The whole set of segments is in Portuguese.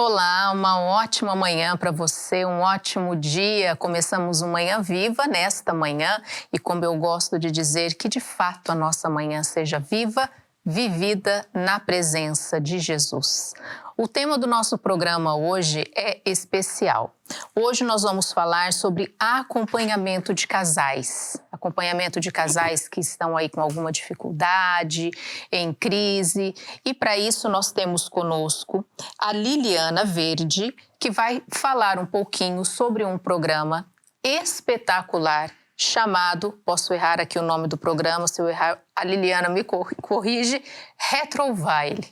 Olá, uma ótima manhã para você, um ótimo dia. Começamos uma manhã viva nesta manhã e como eu gosto de dizer, que de fato a nossa manhã seja viva, vivida na presença de Jesus. O tema do nosso programa hoje é especial. Hoje nós vamos falar sobre acompanhamento de casais. Acompanhamento de casais que estão aí com alguma dificuldade, em crise. E para isso nós temos conosco a Liliana Verde, que vai falar um pouquinho sobre um programa espetacular chamado, posso errar aqui o nome do programa, se eu errar, a Liliana me corrige, Retrovale.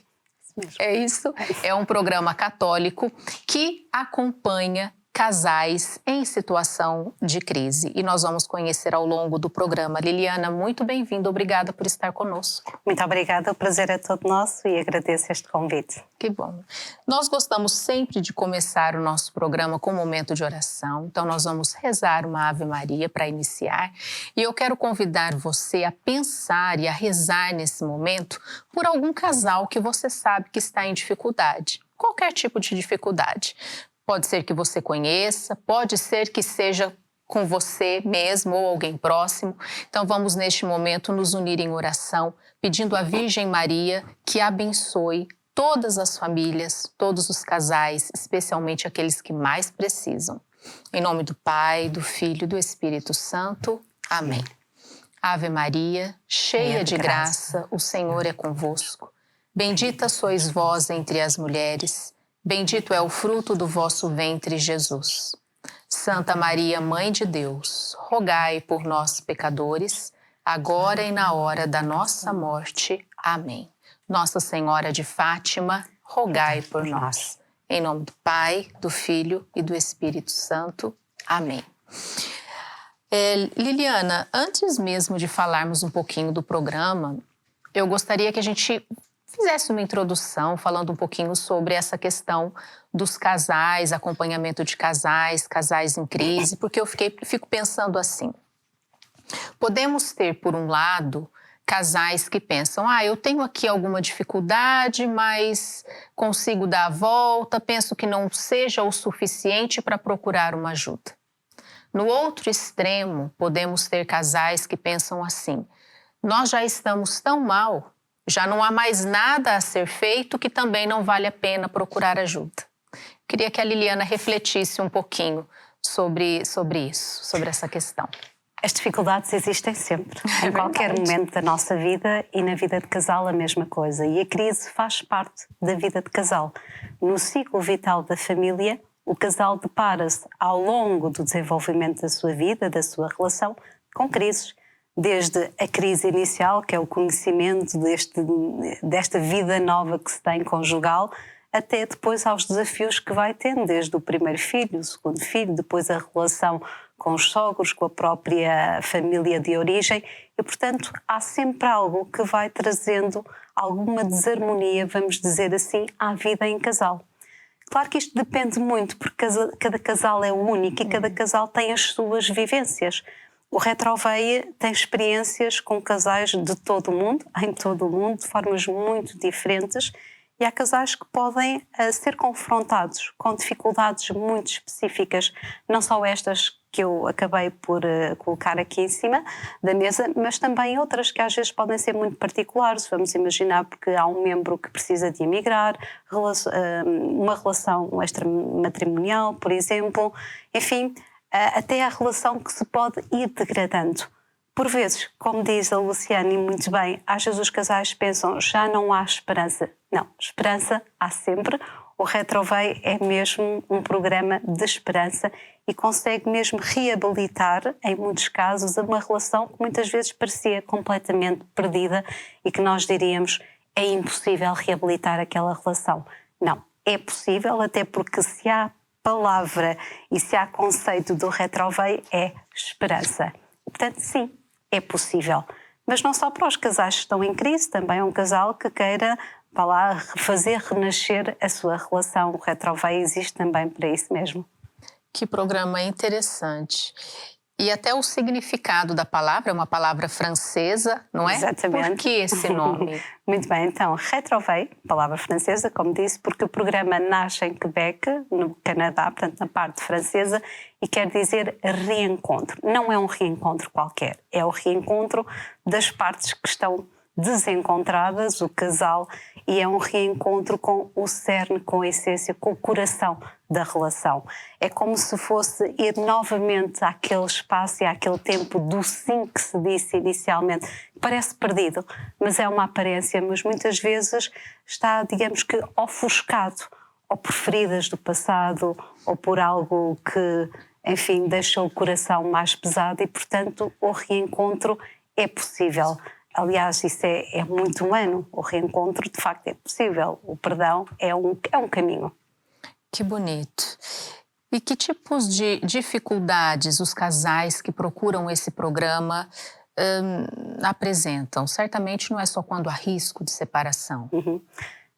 É isso? É um programa católico que acompanha casais em situação de crise. E nós vamos conhecer ao longo do programa. Liliana, muito bem-vinda. Obrigada por estar conosco. Muito obrigada. O prazer é todo nosso e agradeço este convite. Que bom. Nós gostamos sempre de começar o nosso programa com um momento de oração. Então, nós vamos rezar uma Ave Maria para iniciar. E eu quero convidar você a pensar e a rezar nesse momento por algum casal que você sabe que está em dificuldade. Qualquer tipo de dificuldade. Pode ser que você conheça, pode ser que seja com você mesmo ou alguém próximo. Então vamos neste momento nos unir em oração, pedindo à Virgem Maria que abençoe todas as famílias, todos os casais, especialmente aqueles que mais precisam. Em nome do Pai, do Filho e do Espírito Santo. Amém. Ave Maria, cheia de graça, o Senhor é convosco. Bendita sois vós entre as mulheres. Bendito é o fruto do vosso ventre, Jesus. Santa Maria, Mãe de Deus, rogai por nós, pecadores, agora e na hora da nossa morte. Amém. Nossa Senhora de Fátima, rogai por nós. Em nome do Pai, do Filho e do Espírito Santo. Amém. Liliana, antes mesmo de falarmos um pouquinho do programa, eu gostaria que a gente fizesse uma introdução falando um pouquinho sobre essa questão dos casais, acompanhamento de casais, casais em crise, porque eu fico pensando assim, podemos ter, por um lado, casais que pensam, eu tenho aqui alguma dificuldade, mas consigo dar a volta, penso que não seja o suficiente para procurar uma ajuda. No outro extremo, podemos ter casais que pensam assim, nós já estamos tão mal, já não há mais nada a ser feito que também não vale a pena procurar ajuda. Queria que a Liliana refletisse um pouquinho sobre isso, sobre essa questão. As dificuldades existem sempre, em qualquer momento da nossa vida e na vida de casal a mesma coisa. E a crise faz parte da vida de casal. No ciclo vital da família, o casal depara-se ao longo do desenvolvimento da sua vida, da sua relação, com crises. Desde a crise inicial, que é o conhecimento desta vida nova que se tem conjugal, até depois aos desafios que vai tendo, desde o primeiro filho, o segundo filho, depois a relação com os sogros, com a própria família de origem. E, portanto, há sempre algo que vai trazendo alguma desarmonia, vamos dizer assim, à vida em casal. Claro que isto depende muito, porque cada casal é único e cada casal tem as suas vivências. O Retroveia tem experiências com casais de todo o mundo, em todo o mundo, de formas muito diferentes, e há casais que podem ser confrontados com dificuldades muito específicas, não só estas que eu acabei por colocar aqui em cima da mesa, mas também outras que às vezes podem ser muito particulares. Vamos imaginar porque há um membro que precisa de emigrar, uma relação extramatrimonial, por exemplo, enfim, até a relação que se pode ir degradando. Por vezes, como diz a Luciane muito bem, às vezes os casais pensam já não há esperança. Não, esperança há sempre. O Retrovei é mesmo um programa de esperança e consegue mesmo reabilitar, em muitos casos, uma relação que muitas vezes parecia completamente perdida e que nós diríamos é impossível reabilitar aquela relação. Não, é possível, até porque se há palavra e se há conceito do Retrovei é esperança. Portanto, sim, é possível. Mas não só para os casais que estão em crise, também é um casal que queira para lá fazer renascer a sua relação. O Retrovei existe também para isso mesmo. Que programa interessante. E até o significado da palavra, é uma palavra francesa, não é? Exatamente. Por que esse nome? Muito bem, então, Retroveille, palavra francesa, como disse, porque o programa nasce em Quebec, no Canadá, portanto na parte francesa, e quer dizer reencontro. Não é um reencontro qualquer, é o reencontro das partes que estão desencontradas, o casal, e é um reencontro com o cerne, com a essência, com o coração da relação. É como se fosse ir novamente àquele espaço e àquele tempo do sim que se disse inicialmente. Parece perdido, mas é uma aparência, mas muitas vezes está, digamos que, ofuscado, ou por feridas do passado, ou por algo que, enfim, deixa o coração mais pesado e, portanto, o reencontro é possível. Aliás, isso é muito humano. O reencontro, de facto, é possível. O perdão é um caminho. Que bonito. E que tipos de dificuldades os casais que procuram esse programa apresentam? Certamente não é só quando há risco de separação.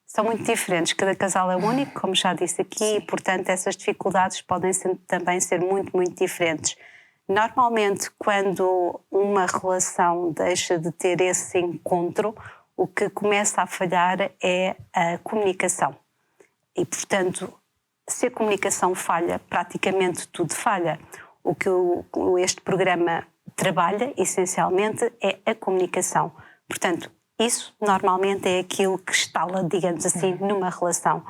São muito diferentes. Cada casal é único, como já disse aqui, e, portanto, essas dificuldades podem também ser muito, muito diferentes. Normalmente, quando uma relação deixa de ter esse encontro, o que começa a falhar é a comunicação. E, portanto, se a comunicação falha, praticamente tudo falha. O que este programa trabalha, essencialmente, é a comunicação. Portanto, isso normalmente é aquilo que instala, digamos assim, numa relação.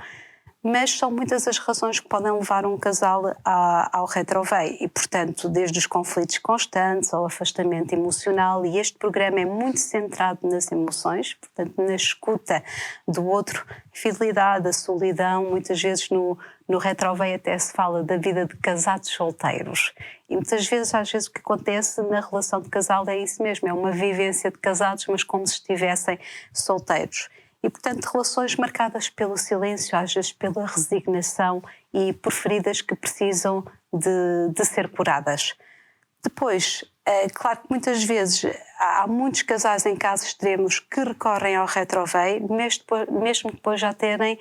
Mas são muitas as razões que podem levar um casal ao retroveille e, portanto, desde os conflitos constantes ao afastamento emocional, e este programa é muito centrado nas emoções, portanto, na escuta do outro, fidelidade, a solidão. Muitas vezes no retroveille até se fala da vida de casados solteiros. E muitas vezes, às vezes, o que acontece na relação de casal é isso mesmo, é uma vivência de casados, mas como se estivessem solteiros. E, portanto, relações marcadas pelo silêncio, às vezes pela resignação e por feridas que precisam de ser curadas. Depois, é claro que muitas vezes há muitos casais em casos extremos que recorrem ao retroveille, mesmo depois já terem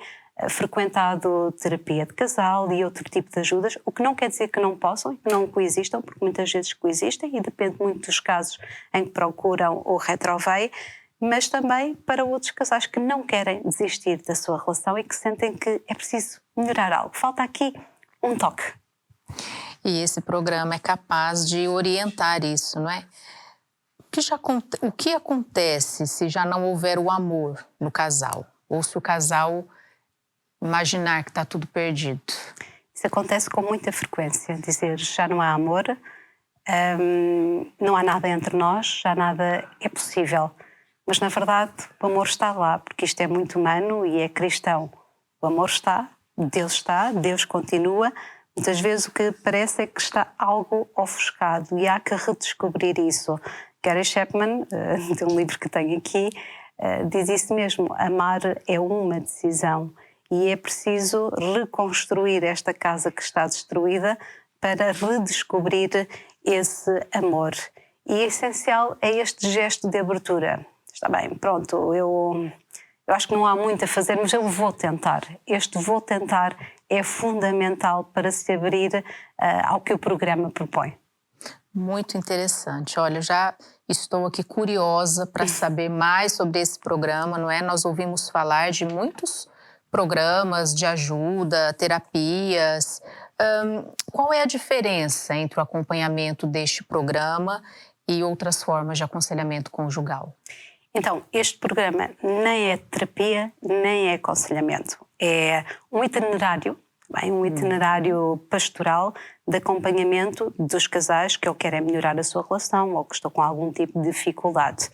frequentado terapia de casal e outro tipo de ajudas, o que não quer dizer que não possam e que não coexistam, porque muitas vezes coexistem e depende muito dos casos em que procuram o retroveille, mas também para outros casais que não querem desistir da sua relação e que sentem que é preciso melhorar algo. Falta aqui um toque. E esse programa é capaz de orientar isso, não é? O que acontece se já não houver o amor no casal? Ou se o casal imaginar que está tudo perdido? Isso acontece com muita frequência. Dizer, já não há amor, não há nada entre nós, já nada é possível. Mas, na verdade, o amor está lá, porque isto é muito humano e é cristão. O amor está, Deus continua. Muitas vezes o que parece é que está algo ofuscado e há que redescobrir isso. Gary Chapman, de um livro que tenho aqui, diz isso mesmo. Amar é uma decisão e é preciso reconstruir esta casa que está destruída para redescobrir esse amor. E é essencial é este gesto de abertura. Está bem, pronto, eu acho que não há muito a fazer, mas eu vou tentar. Este vou tentar é fundamental para se abrir ao que o programa propõe. Muito interessante. Olha, já estou aqui curiosa para saber mais sobre esse programa, não é? Nós ouvimos falar de muitos programas de ajuda, terapias. Qual é a diferença entre o acompanhamento deste programa e outras formas de aconselhamento conjugal? Então, este programa nem é terapia, nem é aconselhamento. É um itinerário, um itinerário pastoral de acompanhamento dos casais que ou querem melhorar a sua relação ou que estão com algum tipo de dificuldade.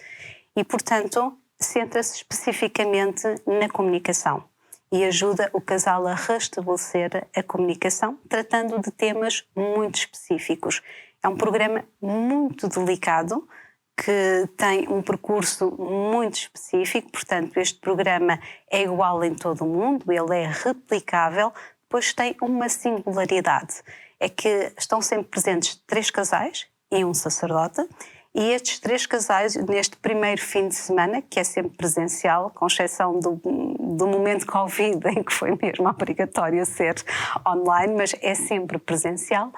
E, portanto, centra-se especificamente na comunicação e ajuda o casal a restabelecer a comunicação, tratando de temas muito específicos. É um programa muito delicado, que tem um percurso muito específico, portanto este programa é igual em todo o mundo, ele é replicável, pois tem uma singularidade, é que estão sempre presentes 3 casais e um sacerdote, E estes 3 casais, neste primeiro fim de semana, que é sempre presencial, com exceção do momento Covid, em que foi mesmo obrigatório ser online, mas é sempre presencial,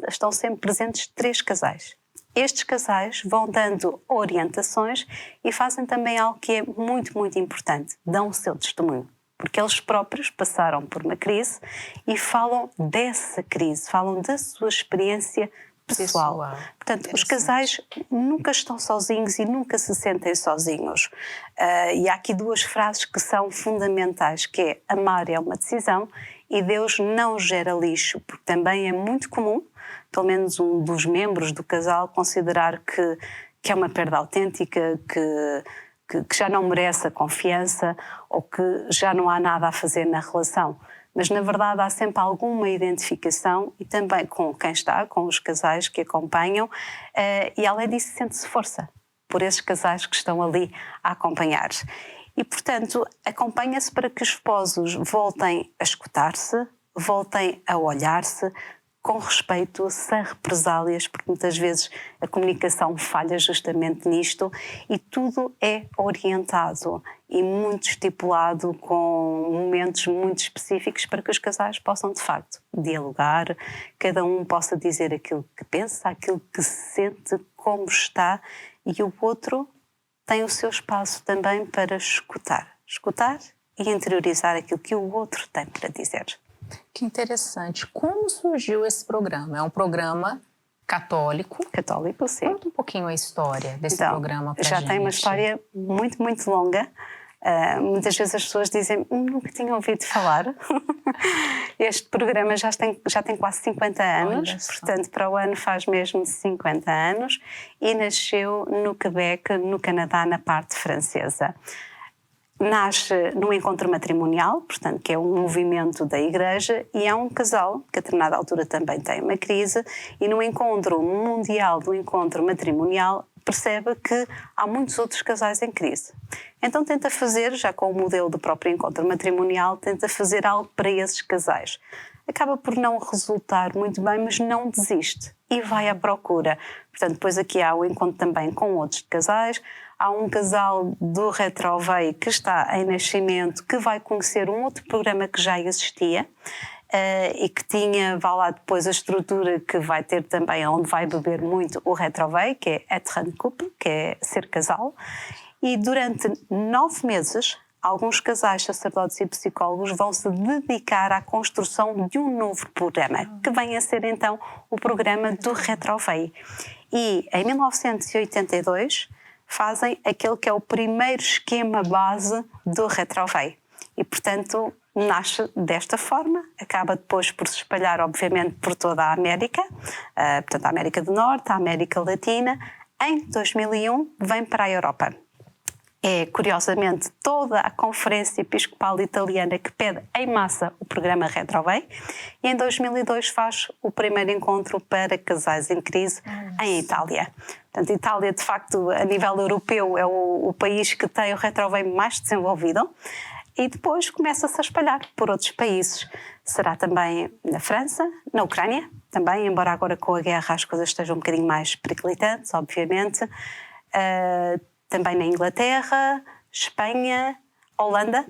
estão sempre presentes 3 casais. Estes casais vão dando orientações e fazem também algo que é muito, muito importante: dão o seu testemunho. Porque eles próprios passaram por uma crise e falam dessa crise, falam da sua experiência pessoal. Portanto, os casais nunca estão sozinhos e nunca se sentem sozinhos. E há aqui 2 frases que são fundamentais, que é: amar é uma decisão e Deus não gera lixo, porque também é muito comum, pelo menos um dos membros do casal, considerar que é uma perda autêntica, que já não merece a confiança ou que já não há nada a fazer na relação. Mas, na verdade, há sempre alguma identificação e também com quem está, com os casais que acompanham, e além disso sente-se força por esses casais que estão ali a acompanhar. E, portanto, acompanha-se para que os esposos voltem a escutar-se, voltem a olhar-se com respeito, sem represálias, porque muitas vezes a comunicação falha justamente nisto, e tudo é orientado e muito estipulado, com momentos muito específicos para que os casais possam de facto dialogar, cada um possa dizer aquilo que pensa, aquilo que sente, como está, e o outro tem o seu espaço também para escutar e interiorizar aquilo que o outro tem para dizer. Que interessante. Como surgiu esse programa? É um programa católico. Católico, sim. Conta um pouquinho a história desse programa para a gente. Já tem uma história muito, muito longa. Muitas vezes as pessoas dizem: nunca tinham ouvido falar. Este programa já tem quase 50 anos, portanto para o ano faz mesmo 50 anos, e nasceu no Quebec, no Canadá, na parte francesa. Nasce num encontro matrimonial, portanto, que é um movimento da Igreja, e é um casal que a determinada altura também tem uma crise, e no encontro mundial do encontro matrimonial percebe que há muitos outros casais em crise. Então tenta fazer, já com o modelo do próprio encontro matrimonial, tenta fazer algo para esses casais. Acaba por não resultar muito bem, mas não desiste e vai à procura. Portanto, depois aqui há o encontro também com outros casais. Há um casal do Retrovei que está em nascimento, que vai conhecer um outro programa que já existia e que tinha, vá lá depois, a estrutura que vai ter também, onde vai beber muito o Retrovei, que é être en couple, que é ser casal. E durante 9 meses, alguns casais, sacerdotes e psicólogos vão se dedicar à construção de um novo programa, que vem a ser então o programa do Retrovei. E em 1982 fazem aquele que é o primeiro esquema base do Retrovei. E, portanto, nasce desta forma, acaba depois por se espalhar, obviamente, por toda a América, portanto, a América do Norte, a América Latina. Em 2001 vem para a Europa. É, curiosamente, toda a Conferência Episcopal Italiana que pede em massa o programa Retrovei, e em 2002 faz o primeiro encontro para casais em crise em Itália. Portanto, a Itália, de facto, a nível europeu, é o país que tem o Retrovei mais desenvolvido, e depois começa-se a espalhar por outros países. Será também na França, na Ucrânia, também, embora agora com a guerra as coisas estejam um bocadinho mais periclitantes, obviamente. Também na Inglaterra, Espanha, Holanda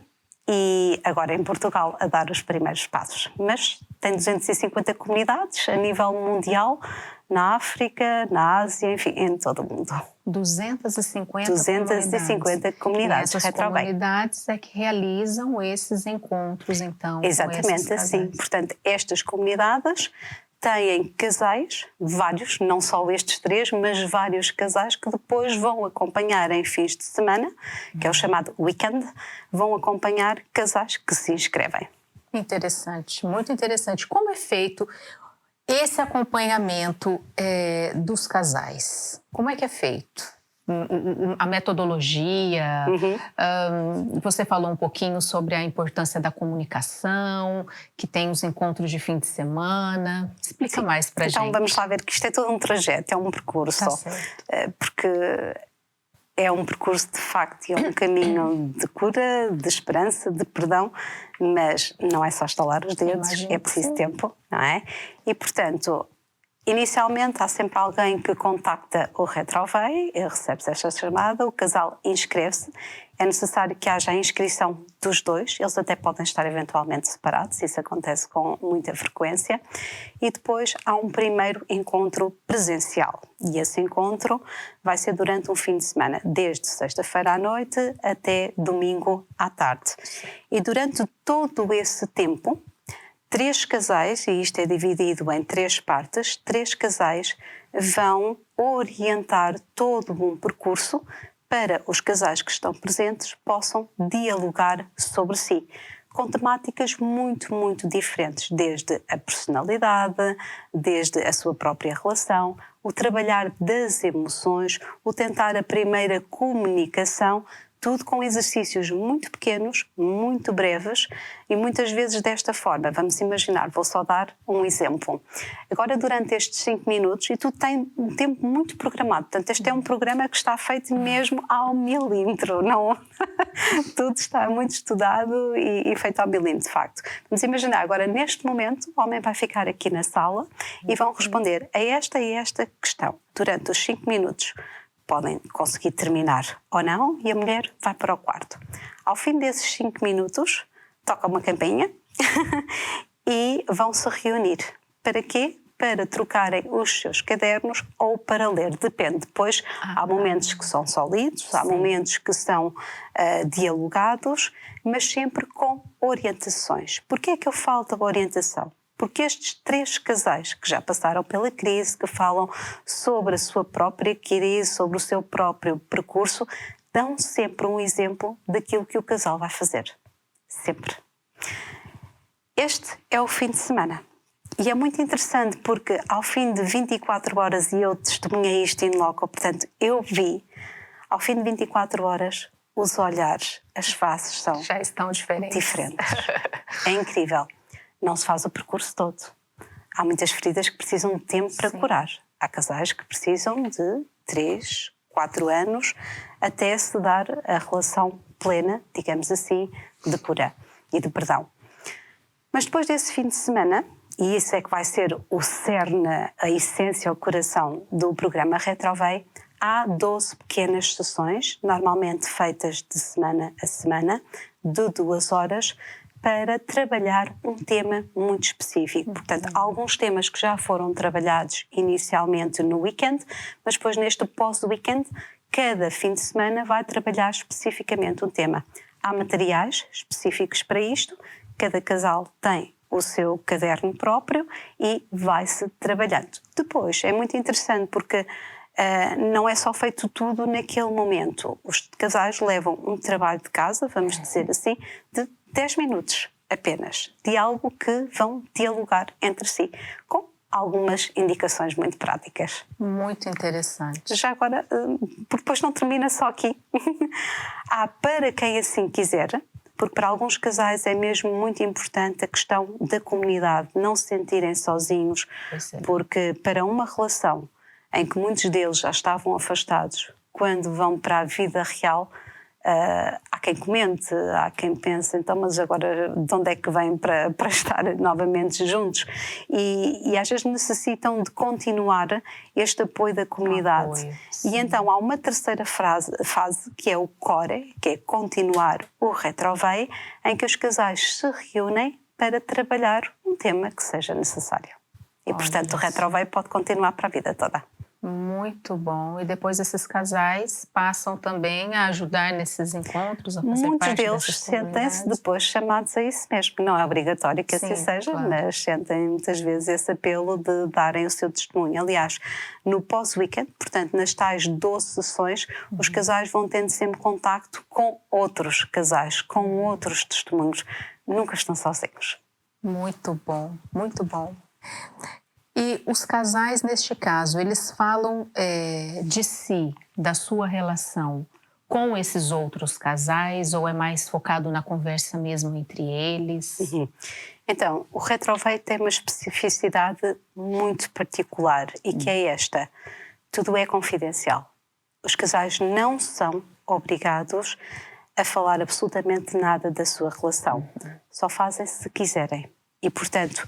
e agora em Portugal a dar os primeiros passos. Mas tem 250 comunidades a nível mundial, na África, na Ásia, enfim, em todo o mundo. 250 comunidades. E essas comunidades é que realizam esses encontros, então. Exatamente assim. Portanto, estas comunidades têm casais, vários, não só estes 3, mas vários casais que depois vão acompanhar em fins de semana, que é o chamado weekend, vão acompanhar casais que se inscrevem. Interessante, muito interessante. Como é feito esse acompanhamento dos casais? Como é que é feito? A metodologia, você falou um pouquinho sobre a importância da comunicação, que tem os encontros de fim de semana. Explica mais pra gente. Então vamos lá ver que isto é todo um trajeto, é um percurso. Tá certo. Porque é um percurso de facto, é um caminho de cura, de esperança, de perdão, mas não é só estalar os dedos, é preciso tempo, não é? E portanto, Inicialmente há sempre alguém que contacta o Retrovei, recebe-se esta chamada, o casal inscreve-se. É necessário que haja a inscrição dos dois, eles até podem estar eventualmente separados, isso acontece com muita frequência. E depois há um primeiro encontro presencial. E esse encontro vai ser durante um fim de semana, desde sexta-feira à noite até domingo à tarde. E durante todo esse tempo, 3 casais, e isto é dividido em 3 partes, 3 casais vão orientar todo um percurso para os casais que estão presentes possam dialogar sobre si, com temáticas muito, muito diferentes, desde a personalidade, desde a sua própria relação, o trabalhar das emoções, o tentar a primeira comunicação, tudo com exercícios muito pequenos, muito breves e muitas vezes desta forma. Vamos imaginar, vou só dar um exemplo. Agora, durante estes 5 minutos, e tudo tem um tempo muito programado, portanto, este é um programa que está feito mesmo ao milímetro, não? Tudo está muito estudado e feito ao milímetro, de facto. Vamos imaginar, agora, neste momento, o homem vai ficar aqui na sala e vão responder a esta e esta questão durante os 5 minutos. Podem conseguir terminar ou não e a mulher vai para o quarto. Ao fim desses 5 minutos, toca uma campainha e vão se reunir. Para quê? Para trocarem os seus cadernos ou para ler, depende. Depois há momentos que são só lidos, há momentos que são dialogados, mas sempre com orientações. Porquê é que eu falo da orientação? Porque estes 3 casais que já passaram pela crise, que falam sobre a sua própria crise, sobre o seu próprio percurso, dão sempre um exemplo daquilo que o casal vai fazer. Sempre. Este é o fim de semana. E é muito interessante porque ao fim de 24 horas, e eu testemunhei isto in loco, portanto, eu vi, ao fim de 24 horas, os olhares, as faces são já estão diferentes. É incrível. Não se faz o percurso todo. Há muitas feridas que precisam de tempo para curar. Há casais que precisam de 3, 4 anos até se dar a relação plena, digamos assim, de cura e de perdão. Mas depois desse fim de semana, e isso é que vai ser o cerne, a essência, o coração do programa Retrovei, há 12 pequenas sessões, normalmente feitas de semana a semana, de 2 horas, para trabalhar um tema muito específico. Portanto, há alguns temas que já foram trabalhados inicialmente no weekend, mas depois neste pós-weekend, cada fim de semana vai trabalhar especificamente um tema. Há materiais específicos para isto, cada casal tem o seu caderno próprio e vai-se trabalhando. Depois, é muito interessante porque não é só feito tudo naquele momento. Os casais levam um trabalho de casa, vamos dizer assim, de 10 minutos apenas, de algo que vão dialogar entre si, com algumas indicações muito práticas. Muito interessante. Já agora, porque depois não termina só aqui. Há para quem assim quiser, porque para alguns casais é mesmo muito importante a questão da comunidade, não se sentirem sozinhos, porque para uma relação em que muitos deles já estavam afastados, quando vão para a vida real, há quem comente, há quem pense, então, mas agora de onde é que vêm para estar novamente juntos? E às vezes necessitam de continuar este apoio da comunidade. E então há uma terceira fase, que é o core, que é continuar o Retrovei, em que os casais se reúnem para trabalhar um tema que seja necessário. E, portanto, o Retrovei pode continuar para a vida toda. Muito bom. E depois esses casais passam também a ajudar nesses encontros, a fazer Muitos parte deles dessas sentem-se depois chamados a isso mesmo. Não é obrigatório que assim seja, claro. Mas sentem muitas vezes esse apelo de darem o seu testemunho. Aliás, no pós-weekend, portanto, nas tais 12 sessões, os casais vão tendo sempre contacto com outros casais, com outros testemunhos. Nunca estão sozinhos. Muito bom, muito bom. E os casais, neste caso, eles falam de si, da sua relação com esses outros casais, ou é mais focado na conversa mesmo entre eles? Então, o Retrovei tem uma especificidade muito particular e que é esta: tudo é confidencial. Os casais não são obrigados a falar absolutamente nada da sua relação. Só fazem se quiserem. E, portanto,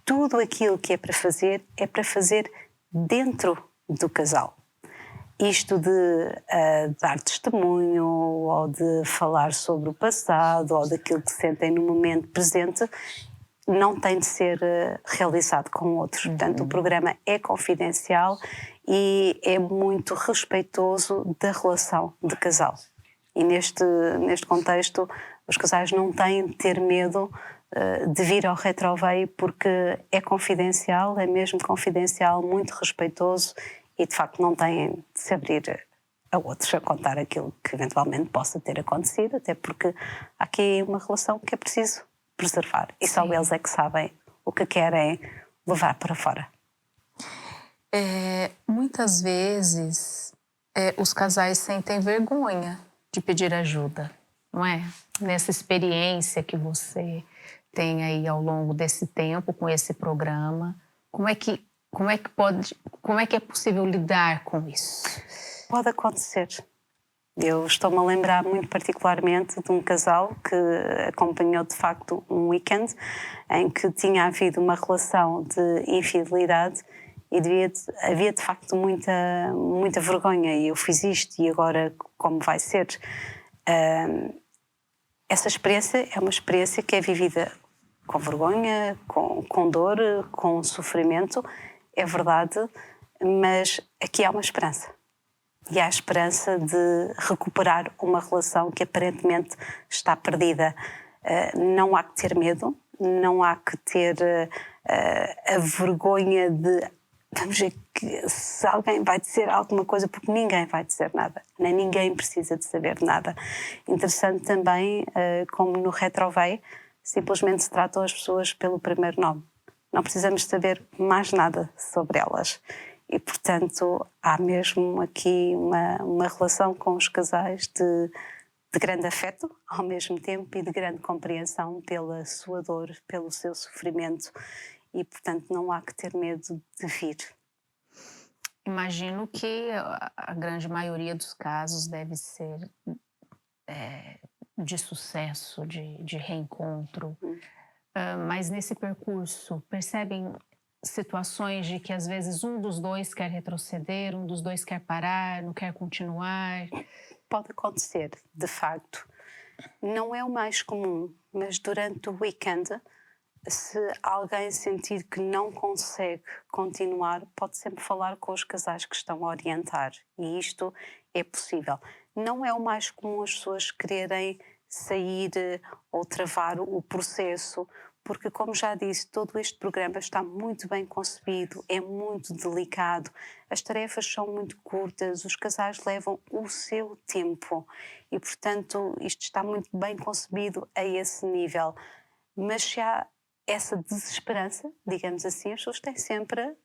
tudo aquilo que é para fazer dentro do casal. Isto de dar testemunho ou de falar sobre o passado ou daquilo que sentem no momento presente não tem de ser realizado com outros. Portanto, o programa é confidencial e é muito respeitoso da relação de casal. E neste contexto, os casais não têm de ter medo de vir ao Retroveio, porque é confidencial, é mesmo confidencial, muito respeitoso e de facto não têm de se abrir a outros a contar aquilo que eventualmente possa ter acontecido, até porque há aqui uma relação que é preciso preservar e só eles é que sabem o que querem levar para fora. Muitas vezes os casais sentem vergonha de pedir ajuda, não é? Nessa experiência que você tem aí ao longo desse tempo com esse programa, como é que é possível lidar com isso? Pode acontecer. Eu estou-me a lembrar muito particularmente de um casal que acompanhou de facto um weekend em que tinha havido uma relação de infidelidade e havia de facto muita vergonha, e eu fiz isto e agora como vai ser? Essa experiência é uma experiência que é vivida com vergonha, com dor, com sofrimento, é verdade, mas aqui há uma esperança. E há a esperança de recuperar uma relação que aparentemente está perdida. Não há que ter medo, não há que ter a vergonha de vamos ver se alguém vai dizer alguma coisa, porque ninguém vai dizer nada, nem ninguém precisa de saber nada. Interessante também, como no Retroveio, simplesmente se tratam as pessoas pelo primeiro nome. Não precisamos saber mais nada sobre elas. E, portanto, há mesmo aqui uma relação com os casais de grande afeto, ao mesmo tempo, e de grande compreensão pela sua dor, pelo seu sofrimento. E, portanto, não há que ter medo de vir. Imagino que a grande maioria dos casos deve ser de sucesso, de reencontro. Mas nesse percurso, percebem situações de que às vezes um dos dois quer retroceder, um dos dois quer parar, não quer continuar? Pode acontecer, de facto. Não é o mais comum, mas durante o weekend, se alguém sentir que não consegue continuar, pode sempre falar com os casais que estão a orientar. E isto é possível. Não é o mais comum as pessoas quererem sair ou travar o processo, porque, como já disse, todo este programa está muito bem concebido, é muito delicado, as tarefas são muito curtas, os casais levam o seu tempo e, portanto, isto está muito bem concebido a esse nível. Mas se há essa desesperança, digamos assim, as pessoas têm sempre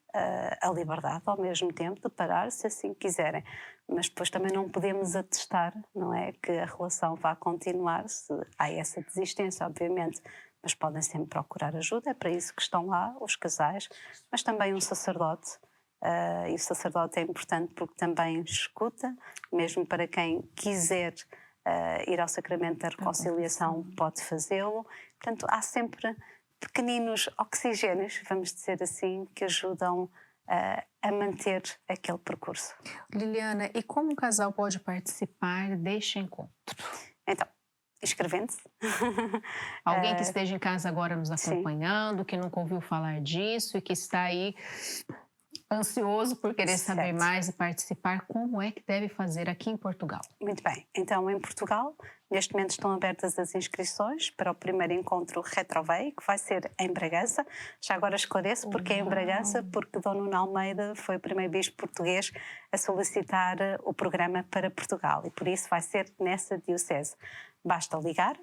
a liberdade ao mesmo tempo de parar se assim quiserem. Mas depois também não podemos atestar, não é, que a relação vá continuar se há essa desistência, obviamente. Mas podem sempre procurar ajuda, é para isso que estão lá os casais, mas também um sacerdote. E o sacerdote é importante porque também escuta, mesmo para quem quiser ir ao sacramento da reconciliação, pode fazê-lo. Portanto, há sempre pequeninos oxigénios, vamos dizer assim, que ajudam a manter aquele percurso. Liliana, e como um casal pode participar deste encontro? Então, inscrevendo-se. Alguém que esteja em casa agora nos acompanhando, que nunca ouviu falar disso e que está aí ansioso por querer saber mais e participar, como é que deve fazer aqui em Portugal? Muito bem. Então, em Portugal, neste momento estão abertas as inscrições para o primeiro encontro Retroveio, que vai ser em Bragança. Já agora esclareço porque é em Bragança, porque Dom Nuno Almeida foi o primeiro bispo português a solicitar o programa para Portugal e por isso vai ser nessa diocese. Basta ligar,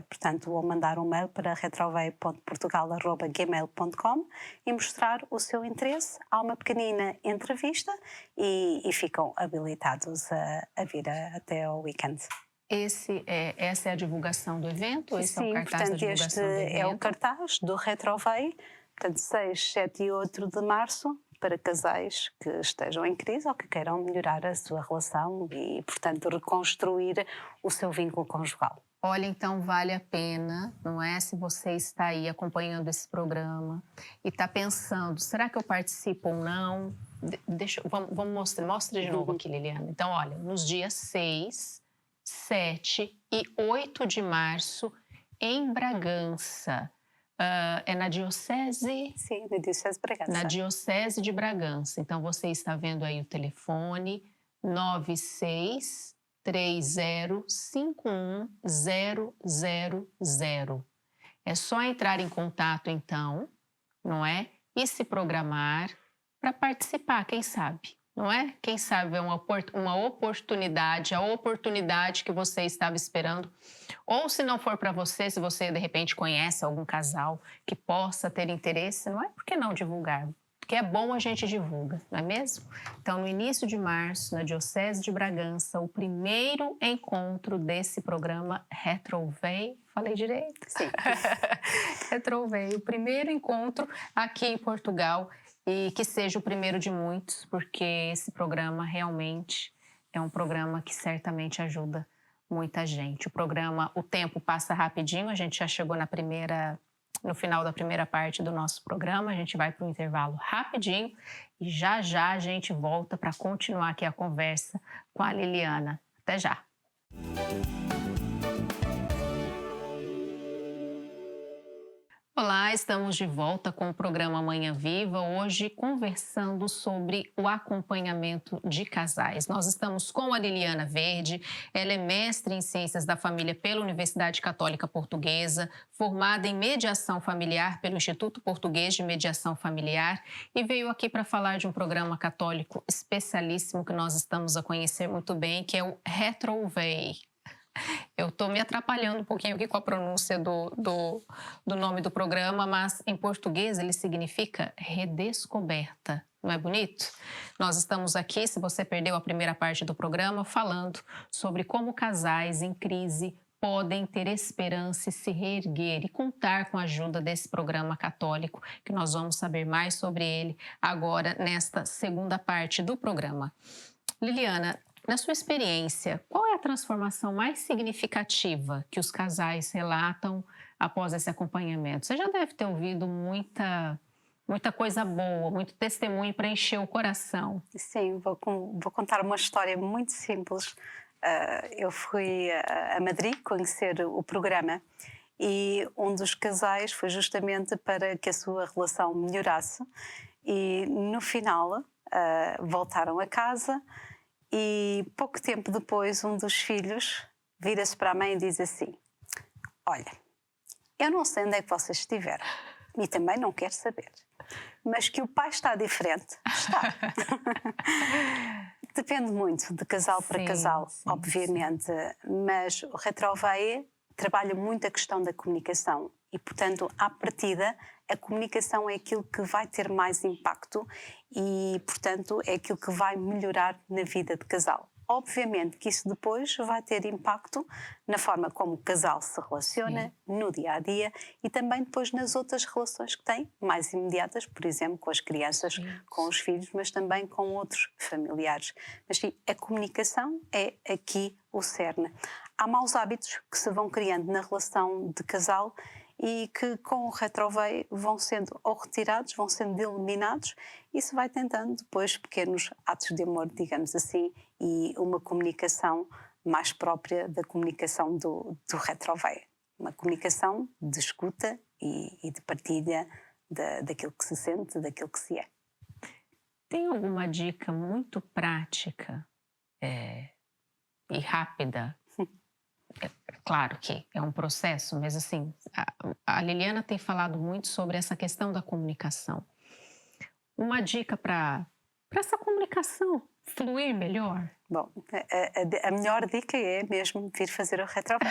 portanto, ou mandar um mail para retroveio.portugal@gmail.com e mostrar o seu interesse. Há uma pequenina entrevista e ficam habilitados a vir até ao weekend. Essa é a divulgação do evento? Esse é o cartaz da divulgação do evento? Este é o cartaz do Retroveio, portanto, 6, 7 e 8 de março, para casais que estejam em crise ou que queiram melhorar a sua relação e, portanto, reconstruir o seu vínculo conjugal. Olha, então vale a pena, não é? Se você está aí acompanhando esse programa e está pensando, será que eu participo ou não? Vamos mostrar. Mostra de novo aqui, Liliana. Então, olha, nos dias 6, 7 e 8 de março, em Bragança. É na Diocese? Sim, na Diocese de Bragança. Na Diocese de Bragança. Então, você está vendo aí o telefone 9630510000. É só entrar em contato, então, não é? E se programar para participar, quem sabe, não é? Quem sabe é uma oportunidade, a oportunidade que você estava esperando. Ou se não for para você, se você de repente conhece algum casal que possa ter interesse, não é? Por que não divulgar? Porque é bom a gente divulga, não é mesmo? Então, no início de março, na Diocese de Bragança, o primeiro encontro desse programa Retrovei. Falei direito? Sim. Retrovei, o primeiro encontro aqui em Portugal, e que seja o primeiro de muitos, porque esse programa realmente é um programa que certamente ajuda muita gente. O tempo passa rapidinho, a gente já chegou no final da primeira parte do nosso programa, a gente vai para o intervalo rapidinho e já já a gente volta para continuar aqui a conversa com a Liliana. Até já! Olá, estamos de volta com o programa Manhã Viva, hoje conversando sobre o acompanhamento de casais. Nós estamos com a Liliana Verde, ela é mestre em Ciências da Família pela Universidade Católica Portuguesa, formada em Mediação Familiar pelo Instituto Português de Mediação Familiar e veio aqui para falar de um programa católico especialíssimo que nós estamos a conhecer muito bem, que é o Retrovei. Eu estou me atrapalhando um pouquinho aqui com a pronúncia do nome do programa, mas em português ele significa redescoberta. Não é bonito? Nós estamos aqui, se você perdeu a primeira parte do programa, falando sobre como casais em crise podem ter esperança e se reerguer e contar com a ajuda desse programa católico, que nós vamos saber mais sobre ele agora nesta segunda parte do programa. Liliana, na sua experiência, qual é a transformação mais significativa que os casais relatam após esse acompanhamento? Você já deve ter ouvido muita coisa boa, muito testemunho para encher o coração. Sim, vou contar uma história muito simples. Eu fui a Madrid conhecer o programa e um dos casais foi justamente para que a sua relação melhorasse e no final voltaram a casa. E pouco tempo depois, um dos filhos vira-se para a mãe e diz assim: olha, eu não sei onde é que vocês estiveram e também não quero saber, mas que o pai está diferente, está. Depende muito de casal para casal, obviamente, mas o Retrovei trabalha muito a questão da comunicação e, portanto, à partida, a comunicação é aquilo que vai ter mais impacto e, portanto, é aquilo que vai melhorar na vida de casal. Obviamente que isso depois vai ter impacto na forma como o casal se relaciona, no dia-a-dia e também depois nas outras relações que tem, mais imediatas, por exemplo, com as crianças, com os filhos, mas também com outros familiares. Mas sim, a comunicação é aqui o cerne. Há maus hábitos que se vão criando na relação de casal e que com o Retrovei vão sendo ou retirados, vão sendo eliminados e se vai tentando depois pequenos atos de amor, digamos assim, e uma comunicação mais própria da comunicação do Retrovei. Uma comunicação de escuta e de partilha daquilo que se sente, daquilo que se é. Tem alguma dica muito prática e rápida? Claro que é um processo, mas assim, a Liliana tem falado muito sobre essa questão da comunicação. Uma dica para essa comunicação fluir melhor? Bom, a melhor dica é mesmo vir fazer o Retrovei,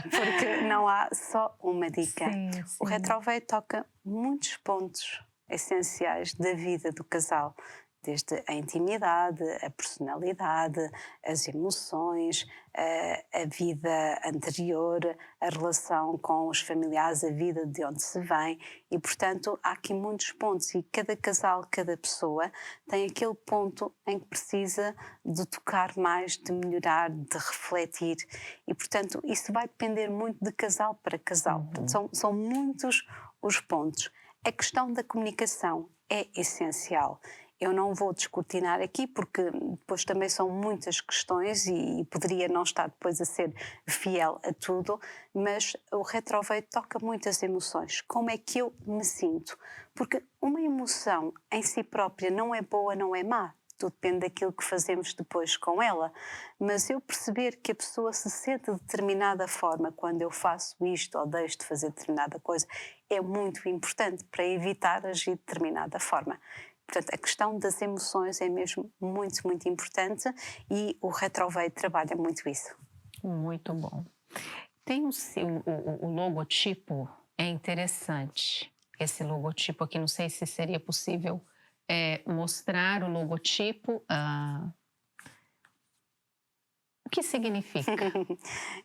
porque não há só uma dica. Sim. O Retrovei toca muitos pontos essenciais da vida do casal desde a intimidade, a personalidade, as emoções, a vida anterior, a relação com os familiares, a vida de onde se vem e, portanto, há aqui muitos pontos e cada casal, cada pessoa tem aquele ponto em que precisa de tocar mais, de melhorar, de refletir e, portanto, isso vai depender muito de casal para casal. Portanto, são muitos os pontos. A questão da comunicação é essencial. Eu não vou descortinar aqui porque depois também são muitas questões e poderia não estar depois a ser fiel a tudo, mas o retroveio toca muitas emoções. Como é que eu me sinto? Porque uma emoção em si própria não é boa, não é má. Tudo depende daquilo que fazemos depois com ela. Mas eu perceber que a pessoa se sente de determinada forma quando eu faço isto ou deixo de fazer determinada coisa é muito importante para evitar agir de determinada forma. Portanto, a questão das emoções é mesmo muito, muito importante e o retroveio trabalha muito isso. Muito bom. Tem o logotipo, é interessante. Esse logotipo aqui, não sei se seria possível mostrar o logotipo. O que significa?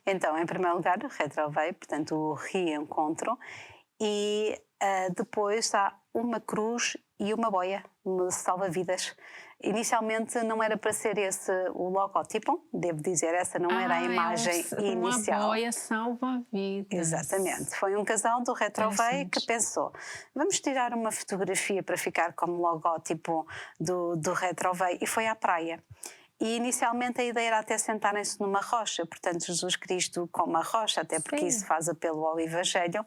Então, em primeiro lugar, o retroveio, portanto, o reencontro. E depois há uma cruz e uma boia, uma salva-vidas. Inicialmente não era para ser esse o logótipo, devo dizer, essa não era a imagem inicial. Uma boia salva-vidas. Exatamente. Foi um casal do retroveio que pensou, vamos tirar uma fotografia para ficar como logótipo do retroveio e foi à praia. E inicialmente a ideia era até sentarem-se numa rocha, portanto Jesus Cristo com uma rocha, até porque Sim. isso faz apelo ao Evangelho,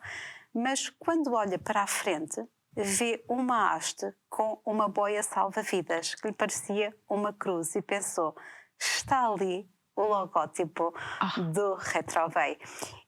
mas quando olha para a frente vê uma haste com uma boia salva-vidas que lhe parecia uma cruz e pensou, está ali o logótipo do retroveio.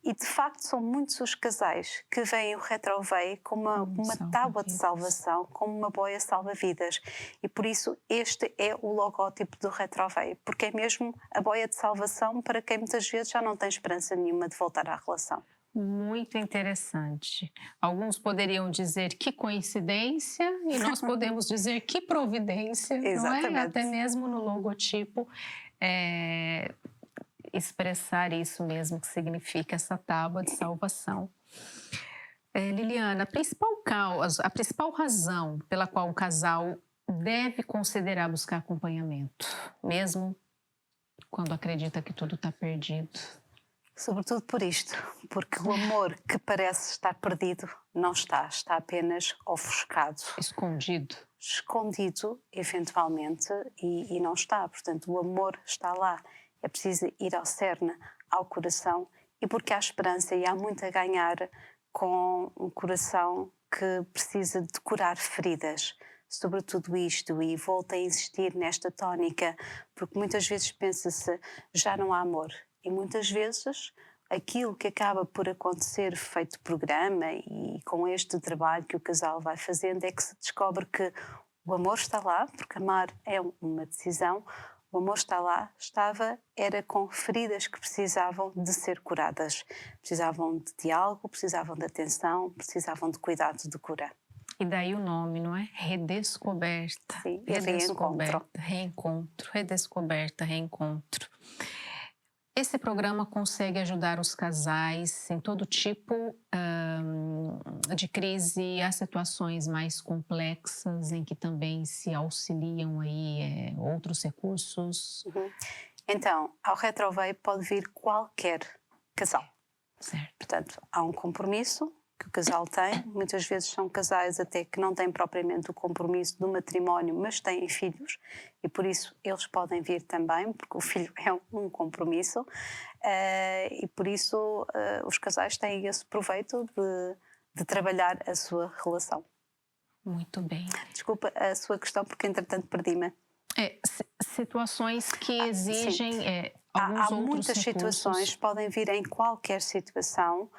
E de facto são muitos os casais que veem o retroveio como uma tábua de salvação, como uma boia salva-vidas. E por isso este é o logótipo do retroveio, porque é mesmo a boia de salvação para quem muitas vezes já não tem esperança nenhuma de voltar à relação. Muito interessante. Alguns poderiam dizer que coincidência e nós podemos dizer que providência, Exatamente. não é? Até mesmo no logotipo expressar isso mesmo que significa essa tábua de salvação. Liliana, a principal razão pela qual um casal deve considerar buscar acompanhamento, mesmo quando acredita que tudo está perdido? Sobretudo por isto, porque o amor que parece estar perdido não está apenas ofuscado. Escondido, eventualmente, e não está. Portanto, o amor está lá. É preciso ir ao cerne, ao coração, e porque há esperança e há muito a ganhar com um coração que precisa de curar feridas. Sobretudo isto, e volto a insistir nesta tónica, porque muitas vezes pensa-se, já não há amor. E muitas vezes aquilo que acaba por acontecer feito programa e com este trabalho que o casal vai fazendo é que se descobre que o amor está lá, porque amar é uma decisão, o amor está lá, era com feridas que precisavam de ser curadas. Precisavam de diálogo, precisavam de atenção, precisavam de cuidado, de cura. E daí o nome, não é? Redescoberta. Sim, reencontro, redescoberta, reencontro. Esse programa consegue ajudar os casais em todo tipo de crise, há situações mais complexas em que também se auxiliam aí outros recursos. Então, ao retroveio pode vir qualquer casal. Certo. Portanto, há um compromisso que o casal tem. Muitas vezes são casais até que não têm propriamente o compromisso do matrimónio, mas têm filhos e por isso eles podem vir também, porque o filho é um compromisso e por isso os casais têm esse proveito de trabalhar a sua relação. Muito bem. Desculpa a sua questão porque entretanto perdi-me. Situações que exigem há alguns outros muitas recursos. situações, podem vir em qualquer situação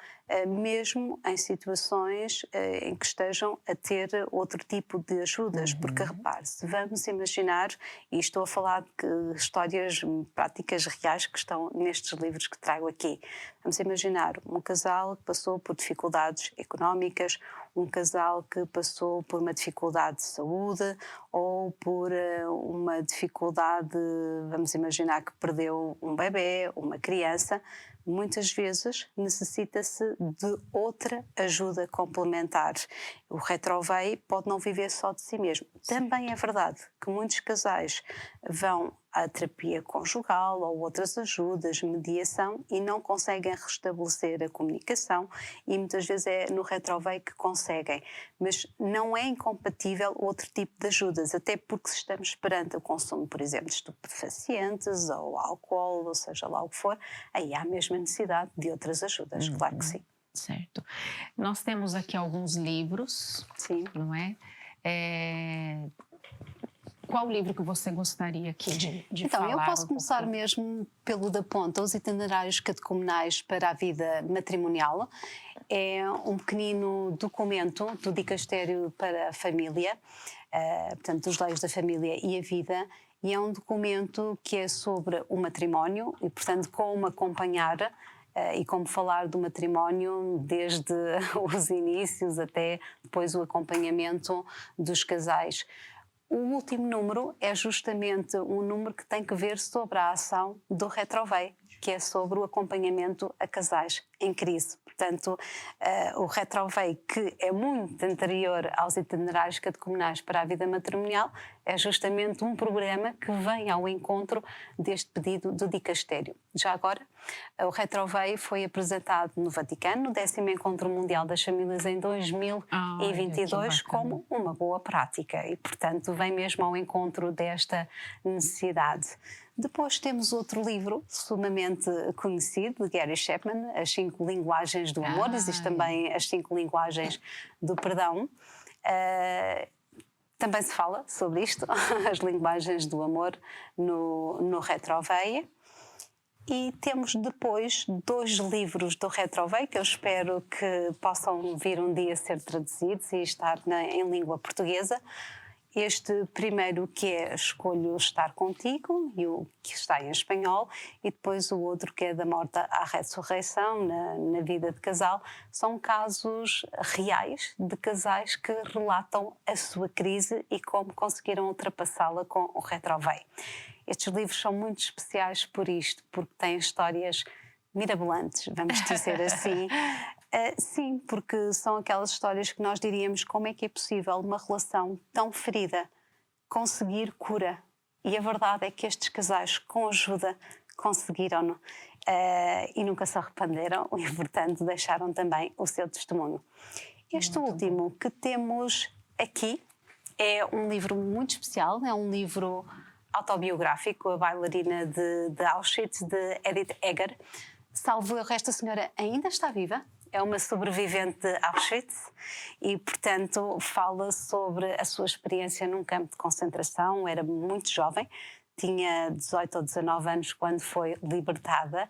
mesmo em situações em que estejam a ter outro tipo de ajudas. Porque, repare, se vamos imaginar, e estou a falar de histórias práticas reais que estão nestes livros que trago aqui, vamos imaginar um casal que passou por dificuldades económicas, um casal que passou por uma dificuldade de saúde ou por uma dificuldade, vamos imaginar que perdeu um bebê, uma criança. Muitas vezes necessita-se de outra ajuda complementar. O retroveio pode não viver só de si mesmo. Também é verdade que muitos casais vão à terapia conjugal ou outras ajudas, mediação, e não conseguem restabelecer a comunicação, e muitas vezes é no retroveio que conseguem. Mas não é incompatível outro tipo de ajudas, até porque se estamos perante o consumo, por exemplo, de estupefacientes ou álcool, ou seja lá o que for, aí há a mesma necessidade de outras ajudas, claro que sim. Certo. Nós temos aqui alguns livros, Sim. Não é? Qual livro que você gostaria aqui de então, falar? eu posso começar mesmo pelo da ponta, Os Itinerários Catecumenais para a Vida Matrimonial. É um pequenino documento do Dicastério para a Família, portanto, dos leis da família e a vida, e é um documento que é sobre o matrimónio e, portanto, como acompanhar e como falar do matrimónio desde os inícios até depois o acompanhamento dos casais. O último número é justamente um número que tem que ver sobre a ação do retroveio, que é sobre o acompanhamento a casais em crise. Portanto, o retroveio, que é muito anterior aos Itinerários Catecumenais para a Vida Matrimonial, é justamente um programa que vem ao encontro deste pedido do Dicastério. Já agora, o retroveio foi apresentado no Vaticano, no 10º Encontro Mundial das Famílias em 2022, como uma boa prática e, portanto, vem mesmo ao encontro desta necessidade. Depois temos outro livro sumamente conhecido, de Gary Chapman, As 5 Linguagens do Amor. Existe também As 5 Linguagens do Perdão. Também se fala sobre isto, as linguagens do amor no retroveio. E temos depois 2 livros do retroveio que eu espero que possam vir um dia ser traduzidos e estar em língua portuguesa. Este primeiro, que é Escolho Estar Contigo, e o que está em espanhol, e depois o outro, que é Da Morte à Ressurreição, na vida de casal. São casos reais de casais que relatam a sua crise e como conseguiram ultrapassá-la com o retroveio. Estes livros são muito especiais por isto, porque têm histórias mirabolantes, vamos dizer assim. Sim, porque são aquelas histórias que nós diríamos como é que é possível uma relação tão ferida conseguir cura. E a verdade é que estes casais, com ajuda, conseguiram-no e nunca se arrependeram e, portanto, deixaram também o seu testemunho. Este último que temos aqui é um livro muito especial, é um livro autobiográfico, A Bailarina de Auschwitz, de Edith Eger. Salvo erro, esta senhora ainda está viva, é uma sobrevivente de Auschwitz e, portanto, fala sobre a sua experiência num campo de concentração. Era muito jovem, tinha 18 ou 19 anos quando foi libertada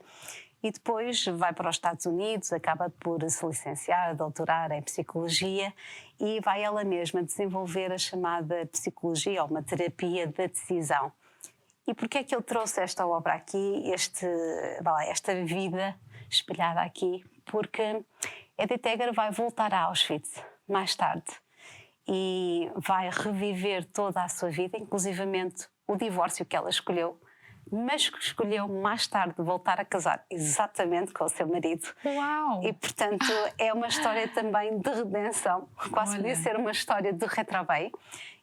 e depois vai para os Estados Unidos, acaba por se licenciar, doutorar em Psicologia e vai ela mesma desenvolver a chamada psicologia ou uma terapia da decisão. E porquê é que eu trouxe esta obra aqui, esta vida espelhada aqui? Porque Edith Eger vai voltar a Auschwitz mais tarde e vai reviver toda a sua vida, inclusivamente o divórcio que ela escolheu, mas que escolheu mais tarde voltar a casar exatamente com o seu marido. Uau! E, portanto, é uma história também de redenção, quase podia ser uma história de retroveio.